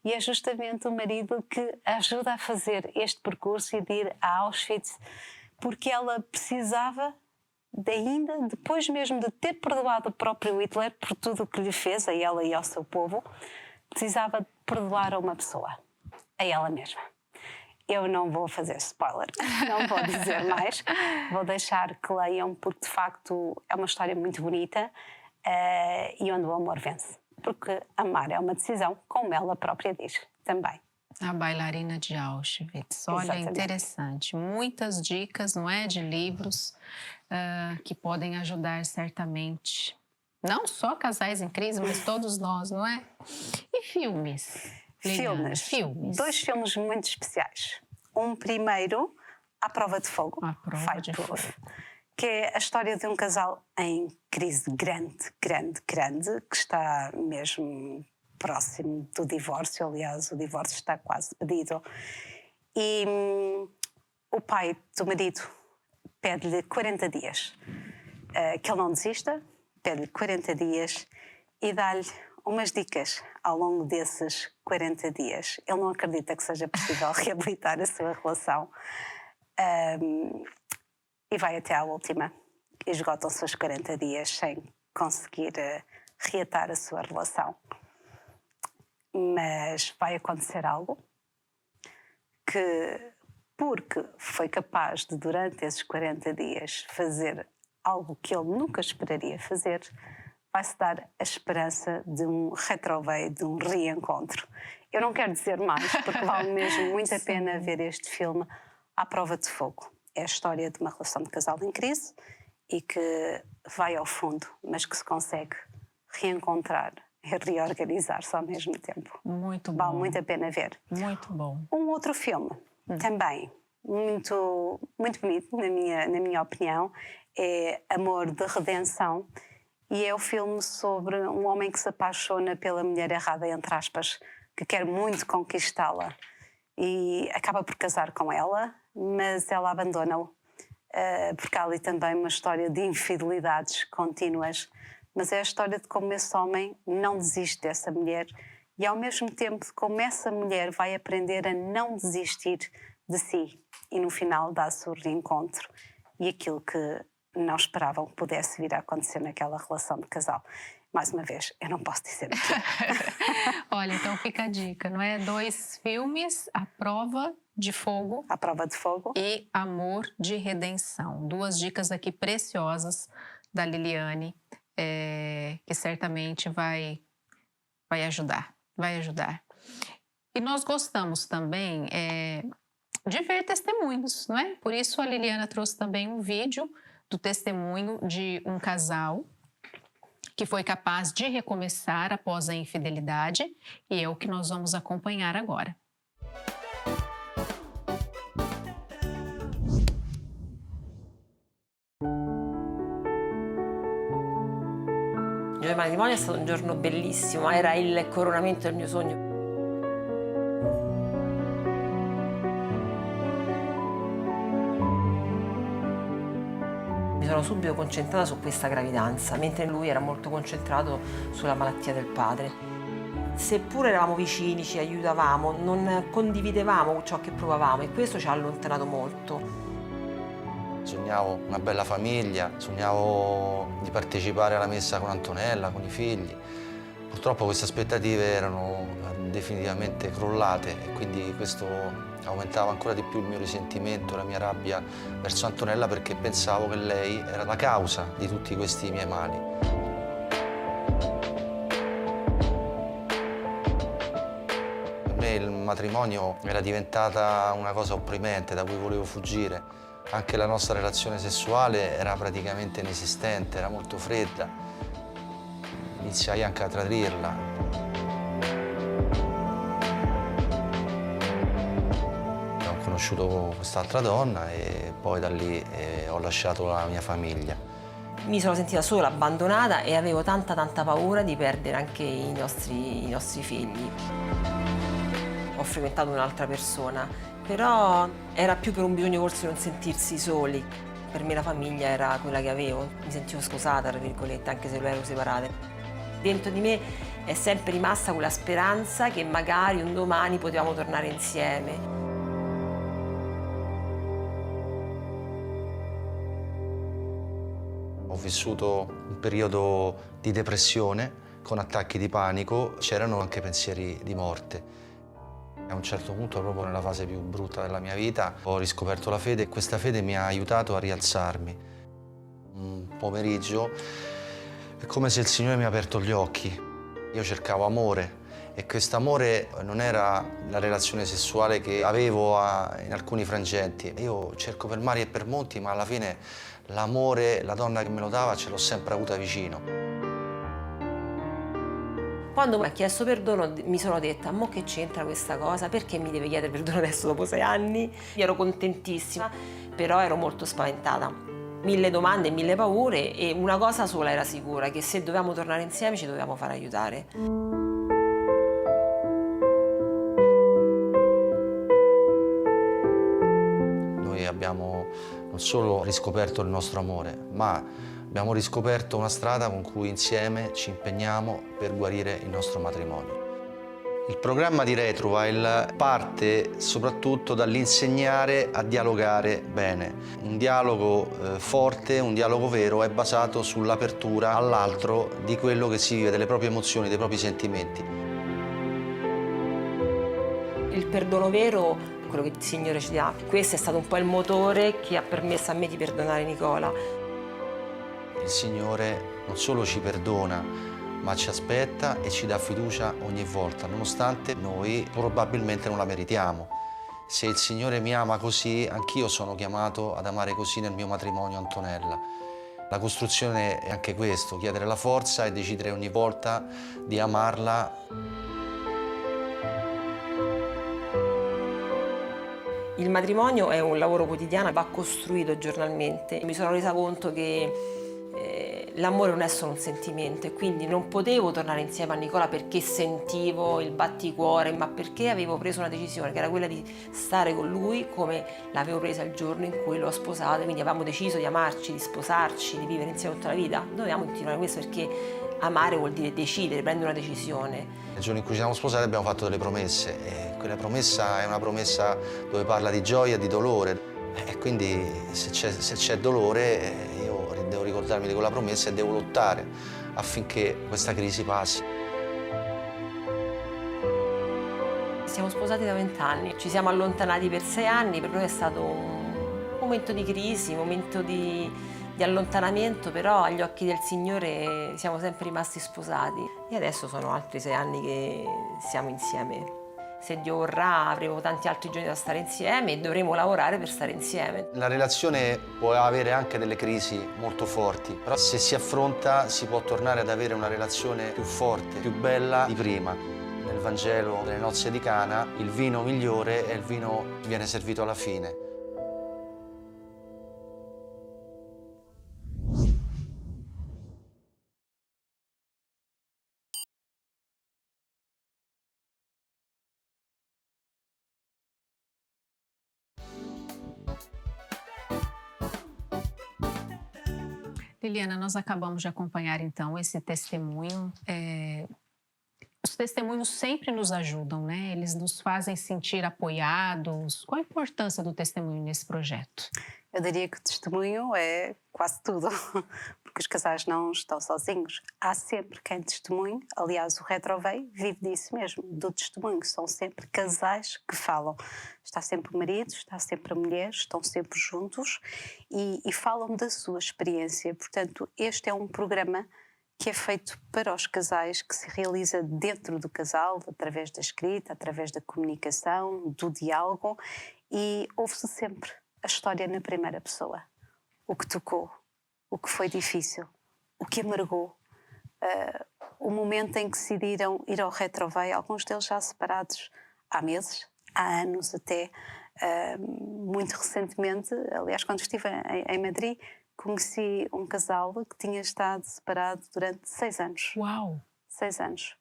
E é justamente o marido que ajuda a fazer este percurso e de ir a Auschwitz, porque ela precisava ainda, depois mesmo de ter perdoado o próprio Hitler por tudo o que lhe fez, a ela e ao seu povo, precisava de perdoar a uma pessoa, a ela mesma. Eu não vou fazer spoiler, não vou dizer mais, vou deixar que leiam, porque de facto é uma história muito bonita e onde o amor vence. Porque amar é uma decisão, como ela própria diz também. A Bailarina de Auschwitz. Olha, Exatamente. interessante. Muitas dicas, não é, de livros que podem ajudar certamente. Não só casais em crise, mas todos nós, não é? E filmes? Liliana? Filmes. 2 filmes muito especiais. Um primeiro, À Prova de Fogo, À Prova de Fireproof, Fogo. que é a história de um casal em crise grande, que está mesmo próximo do divórcio. Aliás, o divórcio está quase pedido. E o pai do marido pede-lhe 40 dias. Que ele não desista, pede-lhe 40 dias e dá-lhe umas dicas ao longo desses 40 dias. Ele não acredita que seja possível reabilitar a sua relação. E vai até à última. Esgotam-se os 40 dias sem conseguir reatar a sua relação. Mas vai acontecer algo que, porque foi capaz de, durante esses 40 dias, fazer algo que ele nunca esperaria fazer, vai-se dar a esperança de um retroveio, de um reencontro. Eu não quero dizer mais, porque vale mesmo muito a pena ver este filme, À Prova de Fogo. É a história de uma relação de casal em crise e que vai ao fundo, mas que se consegue reencontrar e reorganizar-se ao mesmo tempo. Muito bom. Vale muito a pena ver. Muito bom. Um outro filme, também muito bonito, na minha opinião, é Amor de Redenção. E é o filme sobre um homem que se apaixona pela mulher errada, entre aspas, que quer muito conquistá-la. E acaba por casar com ela, mas ela abandona-o. Porque há ali também uma história de infidelidades contínuas. Mas é a história de como esse homem não desiste dessa mulher e, ao mesmo tempo, de como essa mulher vai aprender a não desistir de si. E, no final, dá-se o reencontro e aquilo que não esperavam que pudesse vir a acontecer naquela relação de casal. Mais uma vez, eu não posso dizer aqui. Olha, então fica a dica, não é? 2 filmes, À Prova de Fogo. À Prova de Fogo. E Amor de Redenção. 2 dicas aqui preciosas da Liliane, que certamente vai ajudar. Vai ajudar. E nós gostamos também de ver testemunhos, não é? Por isso a Liliana trouxe também um vídeo do testemunho de um casal que foi capaz de recomeçar após a infidelidade, e é o que nós vamos acompanhar agora. Il mio matrimonio è stato un giorno bellissimo, era il coronamento del mio sogno. Mi sono subito concentrata su questa gravidanza, mentre lui era molto concentrato sulla malattia del padre. Seppure eravamo vicini, ci aiutavamo, non condividevamo ciò che provavamo e questo ci ha allontanato molto. Sognavo una bella famiglia, sognavo di partecipare alla messa con Antonella, con i figli. Purtroppo queste aspettative erano definitivamente crollate e quindi questo aumentava ancora di più il mio risentimento, la mia rabbia verso Antonella perché pensavo che lei era la causa di tutti questi miei mali. Per me il matrimonio era diventata una cosa opprimente da cui volevo fuggire. Anche la nostra relazione sessuale era praticamente inesistente, era molto fredda. Iniziai anche a tradirla. Ho conosciuto quest'altra donna e poi da lì ho lasciato la mia famiglia. Mi sono sentita sola, abbandonata e avevo tanta paura di perdere anche i nostri figli. Ho frequentato un'altra persona, però era più per un bisogno forse di non sentirsi soli. Per me la famiglia era quella che avevo, mi sentivo sposata, tra virgolette, anche se lo ero separate. Dentro di me è sempre rimasta quella speranza che magari un domani potevamo tornare insieme. Ho vissuto un periodo di depressione con attacchi di panico, c'erano anche pensieri di morte. A un certo punto, proprio nella fase più brutta della mia vita, ho riscoperto la fede e questa fede mi ha aiutato a rialzarmi. Un pomeriggio è come se il Signore mi ha aperto gli occhi. Io cercavo amore e questo amore non era la relazione sessuale che avevo in alcuni frangenti. Io cerco per mari e per monti, ma alla fine l'amore, la donna che me lo dava, ce l'ho sempre avuta vicino. Quando mi ha chiesto perdono mi sono detta: mo che c'entra questa cosa? Perché mi deve chiedere perdono adesso dopo 6 anni? Io ero contentissima, però ero molto spaventata. 1000 domande e 1000 paure, e una cosa sola era sicura, che se dovevamo tornare insieme ci dovevamo fare aiutare. Noi abbiamo non solo riscoperto il nostro amore, ma abbiamo riscoperto una strada con cui insieme ci impegniamo per guarire il nostro matrimonio. Il programma di Retrovile parte soprattutto dall'insegnare a dialogare bene. Un dialogo forte, un dialogo vero, è basato sull'apertura all'altro di quello che si vive, delle proprie emozioni, dei propri sentimenti. Il perdono vero, quello che il Signore ci dà, questo è stato un po' il motore che ha permesso a me di perdonare Nicola. Il Signore non solo ci perdona, ma ci aspetta e ci dà fiducia ogni volta, nonostante noi probabilmente non la meritiamo. Se il Signore mi ama così, anch'io sono chiamato ad amare così nel mio matrimonio, Antonella. La costruzione è anche questo, chiedere la forza e decidere ogni volta di amarla. Il matrimonio è un lavoro quotidiano, va costruito giornalmente. Mi sono resa conto che l'amore non è solo un sentimento, e quindi non potevo tornare insieme a Nicola perché sentivo il batticuore, ma perché avevo preso una decisione che era quella di stare con lui come l'avevo presa il giorno in cui l'ho sposato. Quindi avevamo deciso di amarci, di sposarci, di vivere insieme tutta la vita. Dovevamo continuare questo, perché amare vuol dire decidere, prendere una decisione. Il giorno in cui ci siamo sposati abbiamo fatto delle promesse e quella promessa è una promessa dove parla di gioia e di dolore. E quindi se c'è dolore io devo ricordarmi di quella promessa e devo lottare affinché questa crisi passi. Siamo sposati da 20 anni, ci siamo allontanati per 6 anni, per noi è stato un momento di crisi, un momento di allontanamento, però agli occhi del Signore siamo sempre rimasti sposati, e adesso sono altri 6 anni che siamo insieme. Se Dio vorrà avremo tanti altri giorni da stare insieme e dovremo lavorare per stare insieme. La relazione può avere anche delle crisi molto forti, però se si affronta si può tornare ad avere una relazione più forte, più bella di prima. Nel Vangelo delle nozze di Cana il vino migliore è il vino che viene servito alla fine. Liliana, nós acabamos de acompanhar então esse testemunho. Os testemunhos sempre nos ajudam, né? Eles nos fazem sentir apoiados. Qual a importância do testemunho nesse projeto? Eu diria que o testemunho é quase tudo, porque os casais não estão sozinhos. Há sempre quem testemunhe. Aliás, o Retrovei vive disso mesmo, do testemunho. São sempre casais que falam. Está sempre o marido, está sempre a mulher, estão sempre juntos e falam da sua experiência. Portanto, este é um programa que é feito para os casais, que se realiza dentro do casal, através da escrita, através da comunicação, do diálogo, e ouve-se sempre a história na primeira pessoa. O que tocou, o que foi difícil, o que amargou, o momento em que decidiram ir ao Retrovei, alguns deles já separados há meses, há anos até. Muito recentemente, aliás, quando estive em Madrid, conheci um casal que tinha estado separado durante 6 anos. Uau! 6 anos.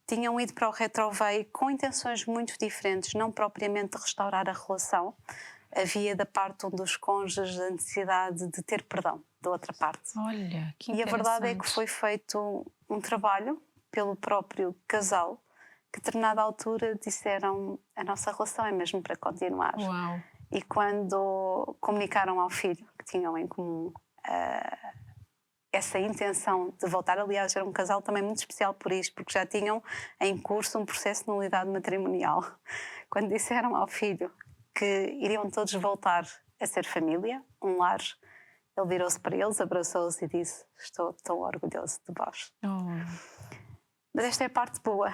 Tinham ido para o Retrovei com intenções muito diferentes, não propriamente de restaurar a relação. Havia da parte um dos cônjuges a necessidade de ter perdão da outra parte. Olha, que interessante. E a verdade é que foi feito um trabalho pelo próprio casal, que a determinada altura disseram: a nossa relação é mesmo para continuar. Uau! E quando comunicaram ao filho que tinham em comum essa intenção de voltar, aliás, era um casal também muito especial por isto, porque já tinham em curso um processo de nulidade matrimonial. Quando disseram ao filho que iriam todos voltar a ser família, um lar, ele virou-se para eles, abraçou-os e disse: estou tão orgulhoso de vós. Oh. Mas esta é a parte boa.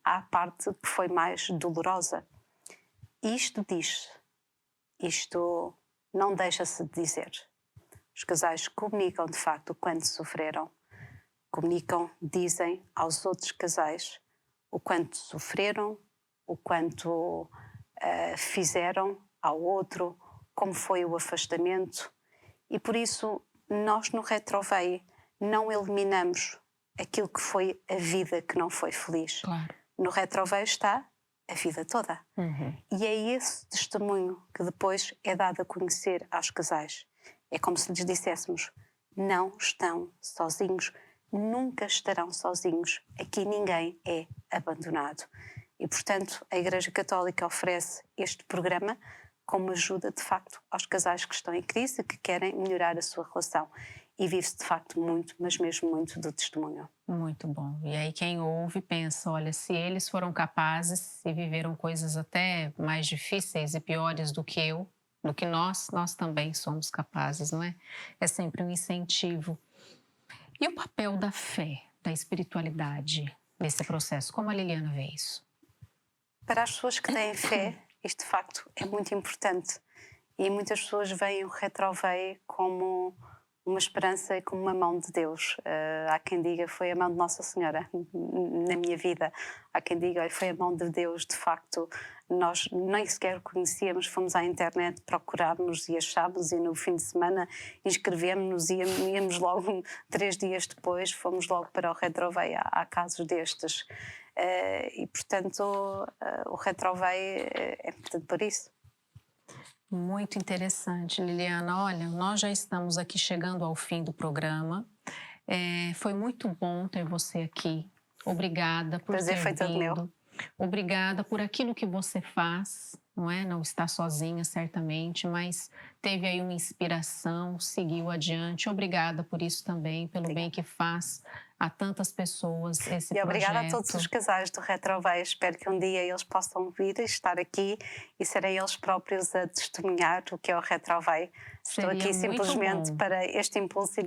Há a parte que foi mais dolorosa. Isto diz-se. Isto não deixa-se de dizer. Os casais comunicam de facto o quanto sofreram. Comunicam, dizem aos outros casais o quanto sofreram, o quanto fizeram ao outro, como foi o afastamento. E por isso nós no Retroveio não eliminamos aquilo que foi a vida que não foi feliz. Claro. No Retroveio está a vida toda. E é esse testemunho que depois é dado a conhecer aos casais. É como se lhes disséssemos: não estão sozinhos, nunca estarão sozinhos, aqui ninguém é abandonado. E, portanto, a Igreja Católica oferece este programa como ajuda, de facto, aos casais que estão em crise, que querem melhorar a sua relação. E vive-se, de facto, muito, mas mesmo muito do testemunho. Muito bom. E aí quem ouve pensa, olha, se eles foram capazes e viveram coisas até mais difíceis e piores do que eu, do que nós também somos capazes, não é? É sempre um incentivo. E o papel da fé, da espiritualidade nesse processo? Como a Liliana vê isso? Para as pessoas que têm fé, isto de facto é muito importante. E muitas pessoas veem o Retroveio como uma esperança e como uma mão de Deus. Há quem diga foi a mão de Nossa Senhora na minha vida. Há quem diga foi a mão de Deus. De facto, nós nem sequer conhecíamos, fomos à internet procurar-nos e achámos, e no fim de semana inscrevemos-nos e íamos logo 3 dias depois, fomos logo para o Retroveio. Há casos destes. E portanto o Retroveio é importante por isso. Muito interessante, Liliana. Olha, nós já estamos aqui chegando ao fim do programa. Foi muito bom ter você aqui. Obrigada por ter vindo. Todo meu. Obrigada por aquilo que você faz, não é? Não está sozinha, certamente, mas teve aí uma inspiração, seguiu adiante. Obrigada por isso também, pelo bem que faz a tantas pessoas esse projeto. E obrigada a todos os casais do Retroveio. Espero que um dia eles possam vir e estar aqui e serem eles próprios a testemunhar o que é o Retroveio. Estou aqui simplesmente para este impulso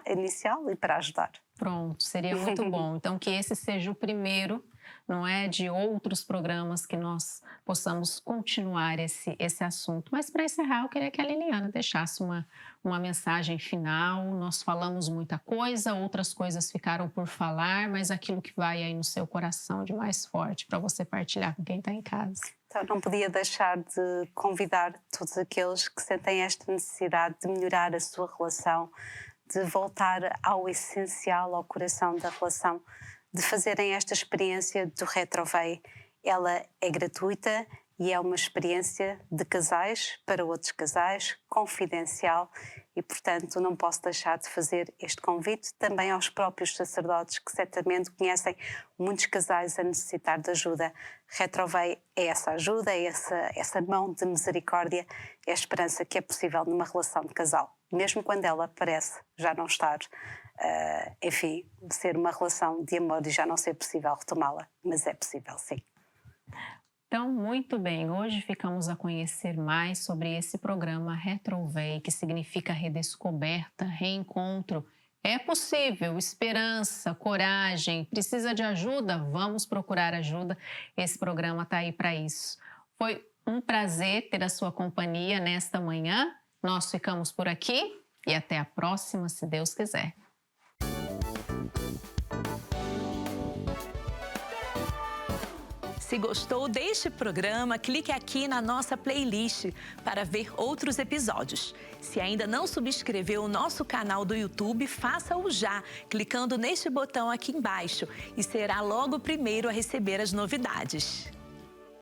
inicial e para ajudar. Pronto, seria muito bom. Então, que esse seja o primeiro, não é, de outros programas que nós possamos continuar esse assunto. Mas para encerrar, eu queria que a Liliana deixasse uma mensagem final. Nós falamos muita coisa, outras coisas ficaram por falar, mas aquilo que vai aí no seu coração de mais forte para você partilhar com quem está em casa. Então, não podia deixar de convidar todos aqueles que sentem esta necessidade de melhorar a sua relação, de voltar ao essencial, ao coração da relação, de fazerem esta experiência do Retroveio. Ela é gratuita e é uma experiência de casais para outros casais, confidencial, e, portanto, não posso deixar de fazer este convite também aos próprios sacerdotes que certamente conhecem muitos casais a necessitar de ajuda. Retroveio é essa ajuda, é essa mão de misericórdia, é a esperança que é possível numa relação de casal, mesmo quando ela parece já não estar, enfim, ser uma relação de amor e já não ser possível retomá-la, mas é possível, sim. Então, muito bem, hoje ficamos a conhecer mais sobre esse programa Retroveio, que significa redescoberta, reencontro. É possível, esperança, coragem, precisa de ajuda? Vamos procurar ajuda. Esse programa está aí para isso. Foi um prazer ter a sua companhia nesta manhã. Nós ficamos por aqui e até a próxima, se Deus quiser. Se gostou deste programa, clique aqui na nossa playlist para ver outros episódios. Se ainda não subscreveu o nosso canal do YouTube, faça-o já, clicando neste botão aqui embaixo e será logo o primeiro a receber as novidades.